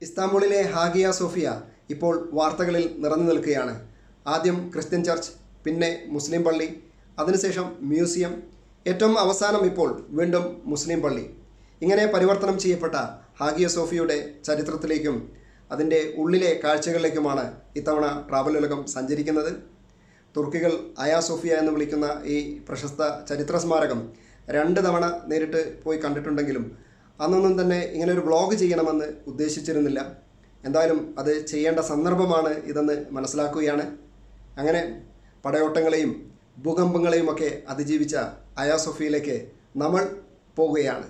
ഇസ്താംബുളിലെ Hagia Sophia ഇപ്പോൾ വാർത്തകളിൽ നിറഞ്ഞു നിൽക്കുകയാണ്. ആദ്യം ക്രിസ്ത്യൻ ചർച്ച്, പിന്നെ മുസ്ലിം പള്ളി, അതിനുശേഷം മ്യൂസിയം, ഏറ്റവും അവസാനം ഇപ്പോൾ വീണ്ടും മുസ്ലിം പള്ളി. ഇങ്ങനെ പരിവർത്തനം ചെയ്യപ്പെട്ട ഹാഗിയ സോഫിയയുടെ ചരിത്രത്തിലേക്കും അതിൻ്റെ ഉള്ളിലെ കാഴ്ചകളിലേക്കുമാണ് ഇത്തവണ ട്രാവൽ ഉലകം സഞ്ചരിക്കുന്നത്. തുർക്കികൾ ഹയാ സോഫിയ എന്ന് വിളിക്കുന്ന ഈ പ്രശസ്ത ചരിത്ര സ്മാരകം 2 തവണ നേരിട്ട് പോയി കണ്ടിട്ടുണ്ടെങ്കിലും അന്നൊന്നും തന്നെ ഇങ്ങനെ ഒരു വ്ളോഗ് ചെയ്യണമെന്ന് ഉദ്ദേശിച്ചിരുന്നില്ല. എന്തായാലും അത് ചെയ്യേണ്ട സന്ദർഭമാണ് ഇതെന്ന് മനസ്സിലാക്കുകയാണ്. അങ്ങനെ പടയോട്ടങ്ങളെയും ഭൂകമ്പങ്ങളെയും ഒക്കെ അതിജീവിച്ച ഹയാ സോഫിയയിലേക്ക് നമ്മൾ പോവുകയാണ്.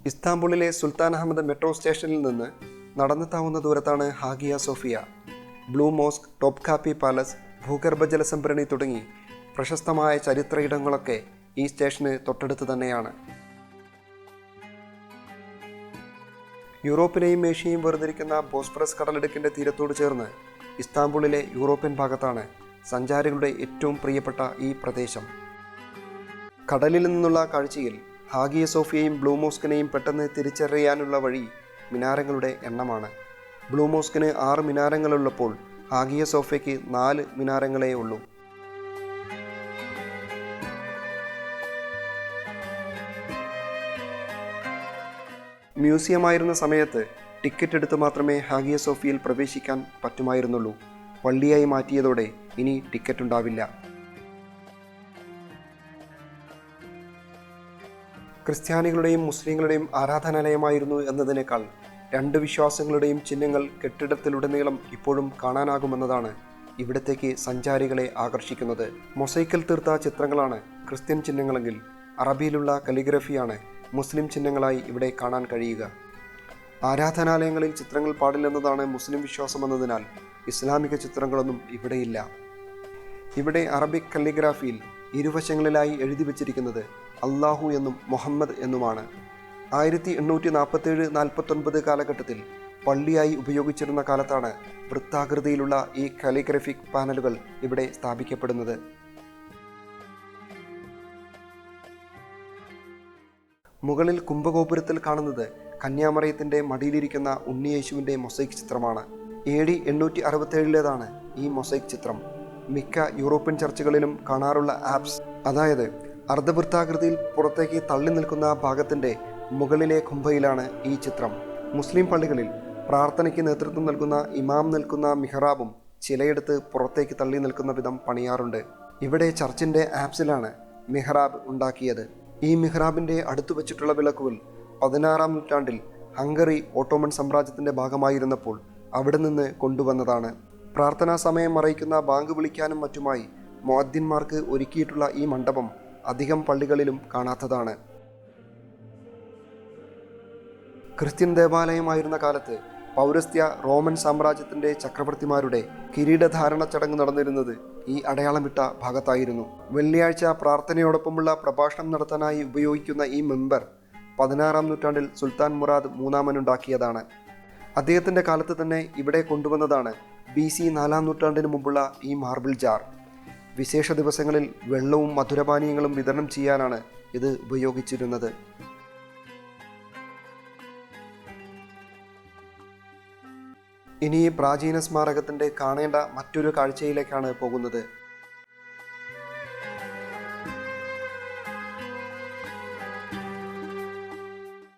ഇസ്താംബുളിലെ സുൽത്താൻ അഹമ്മദ് മെട്രോ സ്റ്റേഷനിൽ നിന്ന് നടന്നെത്താവുന്ന ദൂരത്താണ് Hagia Sophia. Blue Mosque, Topkapi Palace, ഭൂഗർഭ ജലസംഭരണി തുടങ്ങി പ്രശസ്തമായ ചരിത്ര ഇടങ്ങളൊക്കെ ഈ സ്റ്റേഷന് തൊട്ടടുത്ത് തന്നെയാണ്. യൂറോപ്പിനെയും ഏഷ്യയും വേർതിരിക്കുന്ന ബോസ്ഫറസ് കടലിടുക്കിൻ്റെ തീരത്തോട് ചേർന്ന് ഇസ്താംബുളിലെ യൂറോപ്യൻ ഭാഗത്താണ് സഞ്ചാരികളുടെ ഏറ്റവും പ്രിയപ്പെട്ട ഈ പ്രദേശം. കടലിൽ നിന്നുള്ള കാഴ്ചയിൽ ഹാഗിയ സോഫിയയും ബ്ലൂ മോസ്കിനെയും പെട്ടെന്ന് തിരിച്ചറിയാനുള്ള വഴി മിനാരങ്ങളുടെ എണ്ണമാണ്. ബ്ലൂ മോസ്കിന് 6 മിനാരങ്ങളുള്ളപ്പോൾ ഹാഗിയ സോഫിയയ്ക്ക് 4 മിനാരങ്ങളേ ഉള്ളൂ. മ്യൂസിയമായിരുന്ന സമയത്ത് ടിക്കറ്റ് എടുത്ത് മാത്രമേ ഹാഗിയ സോഫിയയിൽ പ്രവേശിക്കാൻ പറ്റുമായിരുന്നുള്ളൂ. പള്ളിയായി മാറ്റിയതോടെ ഇനി ടിക്കറ്റ് ഉണ്ടാവില്ല. ക്രിസ്ത്യാനികളുടെയും മുസ്ലിങ്ങളുടെയും ആരാധനാലയമായിരുന്നു എന്നതിനേക്കാൾ 2 വിശ്വാസങ്ങളുടെയും ചിഹ്നങ്ങൾ കെട്ടിടത്തിലുടനീളം ഇപ്പോഴും കാണാനാകുമെന്നതാണ് ഇവിടത്തേക്ക് സഞ്ചാരികളെ ആകർഷിക്കുന്നത്. മൊസൈക്കിൽ തീർത്ത ചിത്രങ്ങളാണ് ക്രിസ്ത്യൻ ചിഹ്നങ്ങളെങ്കിൽ അറബിയിലുള്ള കലിഗ്രഫിയാണ് മുസ്ലിം ചിഹ്നങ്ങളായി ഇവിടെ കാണാൻ കഴിയുക. ആരാധനാലയങ്ങളിൽ ചിത്രങ്ങൾ പാടില്ലെന്നതാണ് മുസ്ലിം വിശ്വാസമെന്നതിനാൽ ഇസ്ലാമിക ചിത്രങ്ങളൊന്നും ഇവിടെയില്ല. ഇവിടെ അറബിക് കലിഗ്രാഫിയിൽ ഇരുവശങ്ങളിലായി എഴുതി വച്ചിരിക്കുന്നത് അള്ളാഹു എന്നും മുഹമ്മദ് എന്നുമാണ്. 1847-49 കാലഘട്ടത്തിൽ പള്ളിയായി ഉപയോഗിച്ചിരുന്ന കാലത്താണ് വൃത്താകൃതിയിലുള്ള ഈ കാലിഗ്രഫിക് പാനലുകൾ ഇവിടെ സ്ഥാപിക്കപ്പെടുന്നത്. മുകളിൽ കുംഭഗോപുരത്തിൽ കാണുന്നത് കന്യാമറിയത്തിൻ്റെ മടിയിലിരിക്കുന്ന ഉണ്ണിയേശുവിൻ്റെ മൊസൈക്ക് ചിത്രമാണ്. AD 867 ഈ മൊസൈക്ക് ചിത്രം. മിക്ക യൂറോപ്യൻ ചർച്ചുകളിലും കാണാറുള്ള ആപ്സ്, അതായത് അർദ്ധവൃത്താകൃതിയിൽ പുറത്തേക്ക് തള്ളി നിൽക്കുന്ന ഭാഗത്തിൻ്റെ മുകളിലെ കുംഭയിലാണ് ഈ ചിത്രം. മുസ്ലിം പള്ളികളിൽ പ്രാർത്ഥനയ്ക്ക് നേതൃത്വം നൽകുന്ന ഇമാം നിൽക്കുന്ന മിഹ്റാബും ചിലയിടത്ത് പുറത്തേക്ക് തള്ളി നിൽക്കുന്ന വിധം പണിയാറുണ്ട്. ഇവിടെ ചർച്ചിൻ്റെ ആപ്സിലാണ് മിഹ്റാബ് ഉണ്ടാക്കിയത്. ഈ മിഹ്റാബിൻ്റെ അടുത്തു വച്ചിട്ടുള്ള വിളക്കുകൾ 16-ാം നൂറ്റാണ്ടിൽ ഹംഗറി ഓട്ടോമൻ സാമ്രാജ്യത്തിൻ്റെ ഭാഗമായിരുന്നപ്പോൾ അവിടെ നിന്ന് കൊണ്ടുവന്നതാണ്. പ്രാർത്ഥനാ സമയം അറിയിക്കുന്ന ബാങ്ക് വിളിക്കാനും മറ്റുമായി മുഅദ്ദിന്മാർക്ക് ഒരുക്കിയിട്ടുള്ള ഈ മണ്ഡപം അധികം പള്ളികളിലും കാണാത്തതാണ്. ക്രിസ്ത്യൻ ദേവാലയമായിരുന്ന കാലത്ത് പൗരസ്ത്യ റോമൻ സാമ്രാജ്യത്തിൻ്റെ ചക്രവർത്തിമാരുടെ കിരീടധാരണ ചടങ്ങ് നടന്നിരുന്നത് ഈ അടയാളമിട്ട ഭാഗത്തായിരുന്നു. വെള്ളിയാഴ്ച പ്രാർത്ഥനയോടൊപ്പമുള്ള പ്രഭാഷണം നടത്താനായി ഉപയോഗിക്കുന്ന ഈ മെമ്പർ 16-ാം നൂറ്റാണ്ടിൽ സുൽത്താൻ മുറാദ് മൂന്നാമനുണ്ടാക്കിയതാണ്. അദ്ദേഹത്തിൻ്റെ കാലത്ത് തന്നെ ഇവിടെ കൊണ്ടുവന്നതാണ് BC 4-ാം നൂറ്റാണ്ടിന് മുമ്പുള്ള ഈ മാർബിൾ ജാർ. വിശേഷ ദിവസങ്ങളിൽ വെള്ളവും മധുരപാനീയങ്ങളും വിതരണം ചെയ്യാനാണ് ഇത് ഉപയോഗിച്ചിരുന്നത്. ഇനി ഈ പ്രാചീന സ്മാരകത്തിൻ്റെ കാണേണ്ട മറ്റൊരു കാഴ്ചയിലേക്കാണ് പോകുന്നത്.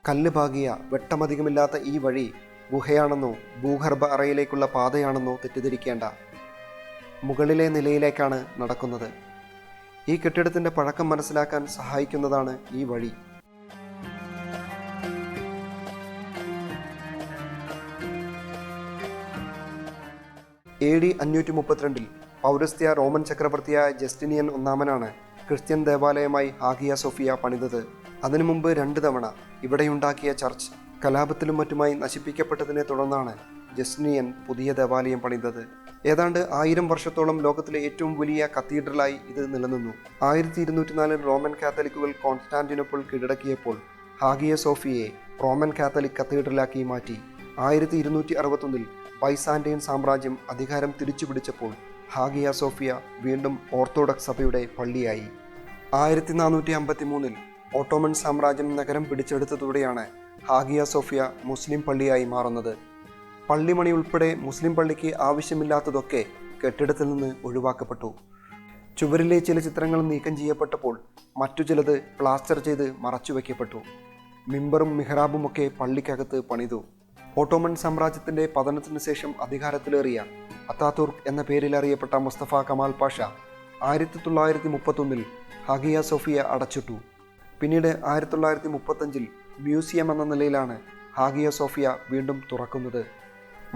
കല്ല് പാകിയ വെട്ടമധികമില്ലാത്ത ഈ വഴി ഗുഹയാണെന്നോ ഭൂഗർഭ അറയിലേക്കുള്ള പാതയാണെന്നോ തെറ്റിദ്ധരിക്കേണ്ട. മുകളിലെ നിലയിലേക്കാണ് നടക്കുന്നത്. ഈ കെട്ടിടത്തിൻ്റെ പഴക്കം മനസ്സിലാക്കാൻ സഹായിക്കുന്നതാണ് ഈ വഴി. AD 532 പൗരസ്ത്യ റോമൻ ചക്രവർത്തിയായ ജസ്റ്റിനിയൻ ഒന്നാമനാണ് ക്രിസ്ത്യൻ ദേവാലയമായി ഹാഗിയ സോഫിയ പണിതത്. അതിനു മുമ്പ് 2 തവണ ഇവിടെയുണ്ടാക്കിയ ചർച്ച് കലാപത്തിലും മറ്റുമായി നശിപ്പിക്കപ്പെട്ടതിനെ തുടർന്നാണ് ജസ്റ്റിനിയൻ പുതിയ ദേവാലയം പണിതത്. ഏതാണ്ട് 1000 വർഷത്തോളം ലോകത്തിലെ ഏറ്റവും വലിയ കത്തീഡ്രലായി ഇത് നിലനിന്നു. 1204 റോമൻ കാത്തലിക്കുകൾ കോൺസ്റ്റാന്റിനോപ്പിൾ കീഴടക്കിയപ്പോൾ ഹാഗിയ സോഫിയയെ റോമൻ കാത്തലിക് കത്തീഡ്രലാക്കി മാറ്റി. 1261 ബൈസാന്റൈൻ സാമ്രാജ്യം അധികാരം തിരിച്ചുപിടിച്ചപ്പോൾ ഹാഗിയ സോഫിയ വീണ്ടും ഓർത്തഡോക്സ് സഭയുടെ പള്ളിയായി. 1453 ഓട്ടോമൻ സാമ്രാജ്യം നഗരം പിടിച്ചെടുത്തതോടെയാണ് ഹാഗിയ സോഫിയ മുസ്ലിം പള്ളിയായി മാറുന്നത്. പള്ളിമണി ഉൾപ്പെടെ മുസ്ലിം പള്ളിക്ക് ആവശ്യമില്ലാത്തതൊക്കെ കെട്ടിടത്തിൽ നിന്ന് ഒഴിവാക്കപ്പെട്ടു. ചുവരിലെ ചില ചിത്രങ്ങൾ നീക്കം ചെയ്യപ്പെട്ടപ്പോൾ മറ്റു ചിലത് പ്ലാസ്റ്റർ ചെയ്ത് മറച്ചുവെക്കപ്പെട്ടു. മിമ്പറും മിഹ്റാബുമൊക്കെ പള്ളിക്കകത്ത് പണിതു. ഓട്ടോമൻ സാമ്രാജ്യത്തിൻ്റെ പതനത്തിനു ശേഷം അധികാരത്തിലേറിയ അത്താതുർക്ക് എന്ന പേരിൽ അറിയപ്പെട്ട മുസ്തഫ കമാൽ പാഷ 1931 ഹാഗിയ സോഫിയ അടച്ചിട്ടു. പിന്നീട് 1935 മ്യൂസിയം എന്ന നിലയിലാണ് ഹാഗിയ സോഫിയ വീണ്ടും തുറക്കുന്നത്.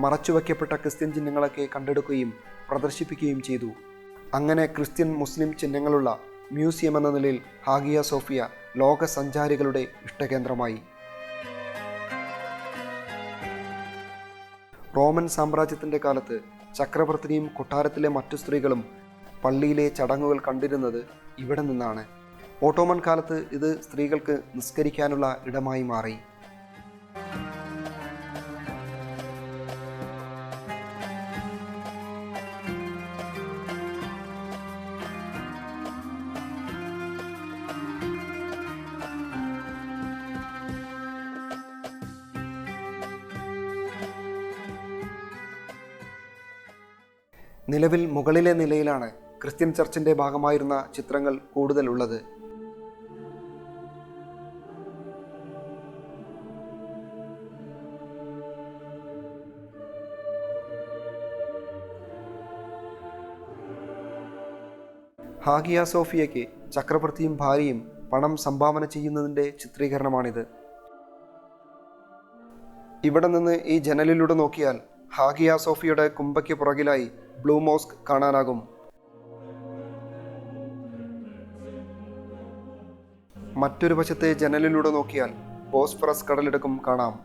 മറച്ചുവെക്കപ്പെട്ട ക്രിസ്ത്യൻ ചിഹ്നങ്ങളൊക്കെ കണ്ടെടുക്കുകയും പ്രദർശിപ്പിക്കുകയും ചെയ്തു. അങ്ങനെ ക്രിസ്ത്യൻ മുസ്ലിം ചിഹ്നങ്ങളുള്ള മ്യൂസിയം എന്ന നിലയിൽ ഹാഗിയ സോഫിയ ലോക സഞ്ചാരികളുടെ ഇഷ്ടകേന്ദ്രമായി. റോമൻ സാമ്രാജ്യത്തിൻ്റെ കാലത്ത് ചക്രവർത്തിനിയും കൊട്ടാരത്തിലെ മറ്റു സ്ത്രീകളും പള്ളിയിലെ ചടങ്ങുകൾ കണ്ടിരുന്നത് ഇവിടെ നിന്നാണ്. ഓട്ടോമൻ കാലത്ത് ഇത് സ്ത്രീകൾക്ക് നിസ്കരിക്കാനുള്ള ഇടമായി മാറി. നിലവിൽ മുകളിലെ നിലയിലാണ് ക്രിസ്ത്യൻ ചർച്ചിൻ്റെ ഭാഗമായിരുന്ന ചിത്രങ്ങൾ കൂടുതൽ ഉള്ളത്. ഹാഗിയ സോഫിയയ്ക്ക് ചക്രവർത്തിയും ഭാര്യയും പണം സംഭാവന ചെയ്യുന്നതിൻ്റെ ചിത്രീകരണമാണിത്. ഇവിടെ നിന്ന് ഈ ജനലിലൂടെ നോക്കിയാൽ ഹാഗിയ സോഫിയയുടെ കുമ്പയ്ക്ക് പുറകിലായി ബ്ലൂ മോസ്ക് കാണാനാകും. മറ്റൊരു വശത്തെ ജനലിലൂടെ നോക്കിയാൽ ബോസ്ഫറസ് കടലിടുക്കും കാണാം.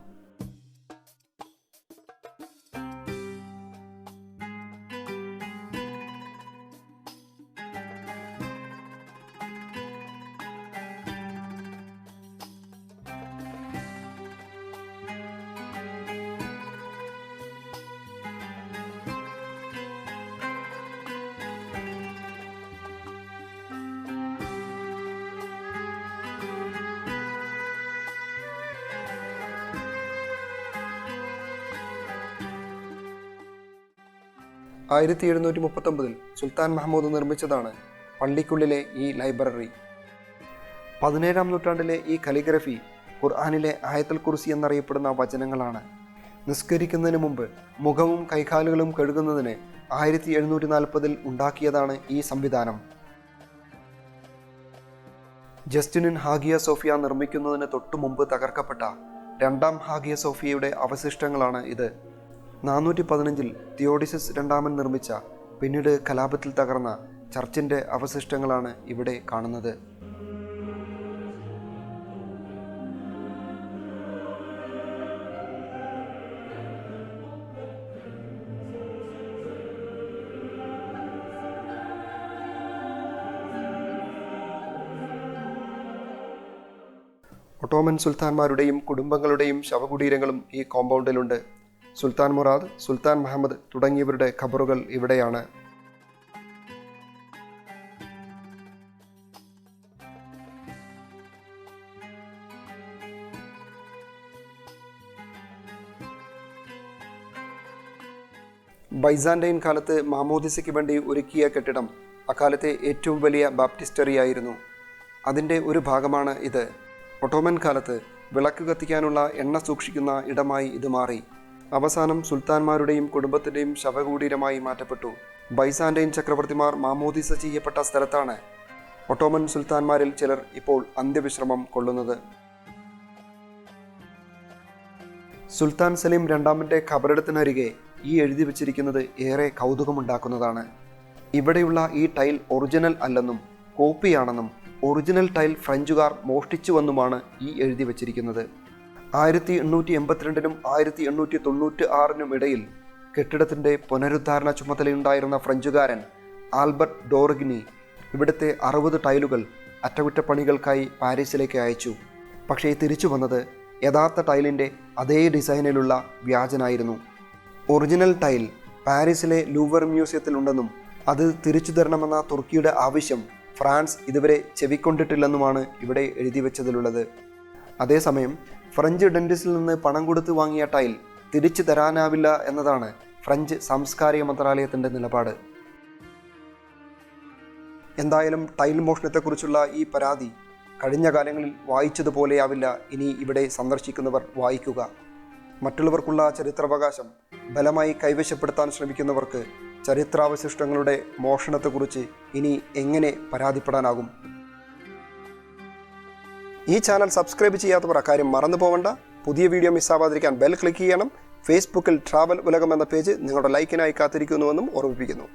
ആയിരത്തി 1739 സുൽത്താൻ മഹ്മൂദ് നിർമ്മിച്ചതാണ് പള്ളിക്കുള്ളിലെ ഈ ലൈബ്രറി. 17-ാം നൂറ്റാണ്ടിലെ ഈ കലിഗ്രഫി ഖുർആനിലെ ആയത്തുൽ കുർസി എന്നറിയപ്പെടുന്ന വചനങ്ങളാണ്. നിസ്കരിക്കുന്നതിന് മുമ്പ് മുഖവും കൈകാലുകളും കഴുകുന്നതിന് 1740 ഉണ്ടാക്കിയതാണ് ഈ സംവിധാനം. ജസ്റ്റിനിൻ ഹാഗിയ സോഫിയ നിർമ്മിക്കുന്നതിന് തൊട്ടു മുമ്പ് തകർക്കപ്പെട്ട രണ്ടാം ഹാഗിയ സോഫിയയുടെ അവശിഷ്ടങ്ങളാണ് ഇത്. 415 തിയോഡിസസ് രണ്ടാമൻ നിർമ്മിച്ച പിന്നീട് കലാപത്തിൽ തകർന്ന ചർച്ചിൻ്റെ അവശിഷ്ടങ്ങളാണ് ഇവിടെ കാണുന്നത്. ഒട്ടോമൻ സുൽത്താൻമാരുടെയും കുടുംബങ്ങളുടെയും ശവകുടീരങ്ങളും ഈ കോമ്പൗണ്ടിലുണ്ട്. സുൽത്താൻ മുറാദ്, സുൽത്താൻ മുഹമ്മദ് തുടങ്ങിയവരുടെ ഖബറുകൾ ഇവിടെയാണ്. ബൈസാന്റൈൻ കാലത്ത് മാമോദിസയ്ക്ക് വേണ്ടി ഒരുക്കിയ കെട്ടിടം അക്കാലത്തെ ഏറ്റവും വലിയ ബാപ്റ്റിസ്റ്ററിയായിരുന്നു. അതിൻ്റെ ഒരു ഭാഗമാണ് ഇത്. ഒട്ടോമൻ കാലത്ത് വിളക്ക് കത്തിക്കാനുള്ള എണ്ണ സൂക്ഷിക്കുന്ന ഇടമായി ഇത് മാറി. അവസാനം സുൽത്താൻമാരുടെയും കുടുംബത്തിൻ്റെയും ശവകുടീരമായി മാറ്റപ്പെട്ടു. ബൈസാന്റൈൻ ചക്രവർത്തിമാർ മാമോദിസ ചെയ്യപ്പെട്ട സ്ഥലത്താണ് ഒട്ടോമൻ സുൽത്താൻമാരിൽ ചിലർ ഇപ്പോൾ അന്ത്യവിശ്രമം കൊള്ളുന്നത്. സുൽത്താൻ സലീം രണ്ടാമൻ്റെ ഖബറിടത്തിനരികെ ഈ എഴുതി വച്ചിരിക്കുന്നത് ഏറെ കൗതുകമുണ്ടാക്കുന്നതാണ്. ഇവിടെയുള്ള ഈ ടൈൽ ഒറിജിനൽ അല്ലെന്നും കോപ്പിയാണെന്നും ഒറിജിനൽ ടൈൽ ഫ്രഞ്ചുകാർ മോഷ്ടിച്ചുവെന്നുമാണ് ഈ എഴുതി വച്ചിരിക്കുന്നത്. 1882-നും 1896-നും ഇടയിൽ കെട്ടിടത്തിൻ്റെ പുനരുദ്ധാരണ ചുമതലയുണ്ടായിരുന്ന ഫ്രഞ്ചുകാരൻ ആൽബർട്ട് ഡോർഗ്നി ഇവിടുത്തെ 60 ടൈലുകൾ അറ്റകുറ്റപ്പണികൾക്കായി പാരീസിലേക്ക് അയച്ചു. പക്ഷേ തിരിച്ചു വന്നത് യഥാർത്ഥ ടൈലിൻ്റെ അതേ ഡിസൈനിലുള്ള വ്യാജനായിരുന്നു. ഒറിജിനൽ ടൈൽ പാരീസിലെ ലൂവർ മ്യൂസിയത്തിൽ ഉണ്ടെന്നും അത് തിരിച്ചു തരണമെന്ന തുർക്കിയുടെ ആവശ്യം ഫ്രാൻസ് ഇതുവരെ ചെവിക്കൊണ്ടിട്ടില്ലെന്നുമാണ് ഇവിടെ എഴുതി വെച്ചതിലുള്ളത്. അതേസമയം ഫ്രഞ്ച് ഡെന്റിസ്റ്റിൽ നിന്ന് പണം കൊടുത്ത് വാങ്ങിയ ടൈൽ തിരിച്ചു തരാനാവില്ല എന്നതാണ് ഫ്രഞ്ച് സാംസ്കാരിക മന്ത്രാലയത്തിൻ്റെ നിലപാട്. എന്തായാലും ടൈൽ മോഷണത്തെക്കുറിച്ചുള്ള ഈ പരാതി കഴിഞ്ഞ കാലങ്ങളിൽ വായിച്ചതുപോലെയാവില്ല ഇനി ഇവിടെ സന്ദർശിക്കുന്നവർ വായിക്കുക. മറ്റുള്ളവർക്കുള്ള ചരിത്രാവകാശം ബലമായി കൈവശപ്പെടുത്താൻ ശ്രമിക്കുന്നവർക്ക് ചരിത്രാവശിഷ്ടങ്ങളുടെ മോഷണത്തെക്കുറിച്ച് ഇനി എങ്ങനെ പരാതിപ്പെടാനാകും? ഈ ചാനൽ സബ്സ്ക്രൈബ് ചെയ്യാത്തവർ അക്കാര്യം മറന്നു പോകണ്ട. പുതിയ വീഡിയോ മിസ്സാവാതിരിക്കാൻ ബെൽ ക്ലിക്ക് ചെയ്യണം. ഫേസ്ബുക്കിൽ ട്രാവൽ ഉലകം എന്ന പേജ് നിങ്ങളുടെ ലൈക്കിനായി കാത്തിരിക്കുന്നുവെന്നും ഓർമ്മിപ്പിക്കുന്നു.